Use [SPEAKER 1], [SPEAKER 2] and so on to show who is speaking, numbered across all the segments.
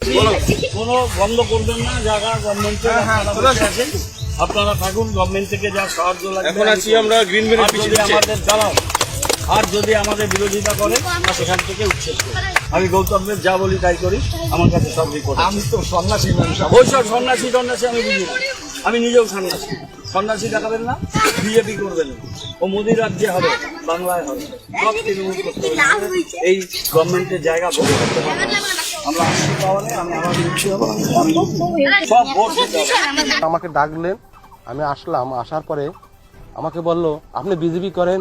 [SPEAKER 1] কোনো বন্ধ করবেন না, জায়গা গভর্নমেন্টের আছেন, আপনারা থাকুন। গভর্নমেন্ট থেকে যা সাহায্য লাগবে
[SPEAKER 2] এখন আছি আমরা গ্রিন ভ্যালির পিছনে।
[SPEAKER 1] আমাদের জানাও, আর যদি আমাদের বিরোধিতা করে সেখান থেকে উচ্ছেদ করি। আমি গৌতমের যা বলি তাই করি, আমার কাছে সব রিপোর্ট।
[SPEAKER 2] আমি তো সন্ন্যাসী মানুষ।
[SPEAKER 1] ওইসব সন্ন্যাসী টন্যাসী আমি বুঝি না। আমি নিজেও সন্ন্যাসী। সন্ন্যাসী দেখাবেন না, বিজেপি করবেন না। ও মোদী রাজ্যে হবে, বাংলায় হবে, সব তৃণমূল করতে হবে। এই গভর্নমেন্টের জায়গা ভোট করতে পারবে না। আমরা আসছি পাওয়া নেই, আমি আমার মুক্তি হবো, আমি সব ভোট দিতে হবে।
[SPEAKER 3] আমাকে ডাকলেন, আমি আসলাম। আসার পরে আমাকে বলল, আপনি বিজেপি করেন?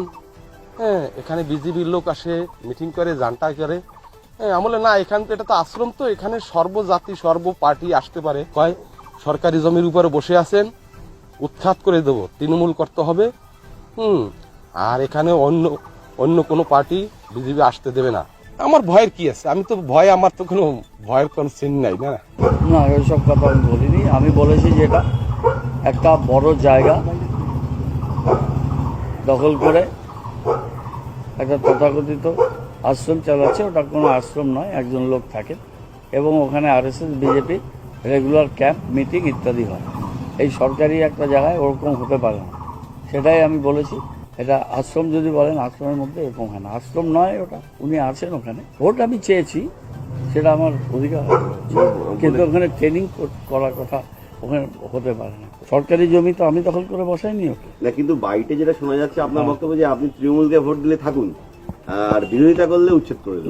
[SPEAKER 3] হ্যাঁ, এখানে বিজেপির লোক আসে, মিটিং করে, জানটা করে। হ্যাঁ, আমি বললাম না, এখান তো এটা তো আশ্রম, তো এখানে সর্বজাতি সর্ব পার্টি আসতে পারে। কয় সরকারি জমির উপরে বসে আছেন, উৎখাত করে দেবো, তৃণমূল করতে হবে। আর এখানে অন্য কোনো পার্টি বিজেপি আসতে দেবে না। আমার ভয়ের কি আছে? আমি তো আমার তো কোনো ভয়ের কোনো চিহ্ন নাই। না
[SPEAKER 1] না, ওইসব কথা আমি বলিনি। আমি বলেছি যে এটা একটা বড় জায়গা দখল করে একটা তথাকথিত আশ্রম চালাচ্ছে। ওটা কোনো আশ্রম নয়, একজন লোক থাকে এবং ওখানে RSS BJP regular camp meeting ইত্যাদি হয়। এই সরকারি একটা জায়গায় ওরকম হতে পারে না, সেটাই আমি বলেছি। এটা আশ্রম যদি বলেন, আশ্রমের মধ্যে এরকম হয় না, আশ্রম নয় ওটা। উনি আছেন ওখানে, ভোট আমি চেয়েছি, সেটা আমার অধিকার, কিন্তু ওখানে ট্রেনিং করার কথা ওখানে হতে পারে না। সরকারি জমি তো আমি দখল করে বসাইনি ওকে
[SPEAKER 4] না, কিন্তু বাইটে যেটা শোনা যাচ্ছে আপনার বক্তব্য যে আপনি তৃণমূলকে ভোট দিলে থাকুন আর বিরোধিতা করলে উচ্ছেদ করে দেবেন।